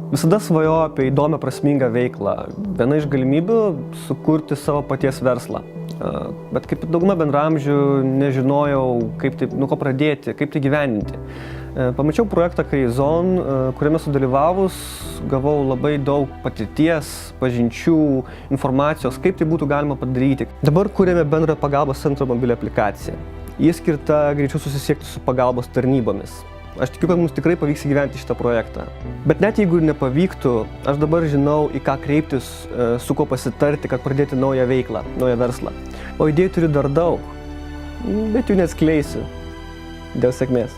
Visada svajojau apie įdomią prasmingą veiklą. Viena iš galimybių – sukurti savo paties verslą. Bet kaip dauguma bendramžių nežinojau, nuo ko pradėti, kaip tai gyveninti. Pamačiau projektą Kaizon, kuriame sudalyvavus gavau labai daug patirties, pažinčių, informacijos, kaip tai būtų galima padaryti. Dabar kuriame bendrą pagalbos centro mobilią aplikaciją. Ji skirta greičiau susisiekti su pagalbos tarnybomis. Aš tikiu, kad mums tikrai pavyks įgyventi šitą projektą. Bet net jeigu ir nepavyktų, aš dabar žinau, į ką kreiptis, su kuo pasitarti, kad pradėti naują veiklą, naują verslą. O idėjų turiu dar daug, bet jų neatskleisiu. Dėl sėkmės.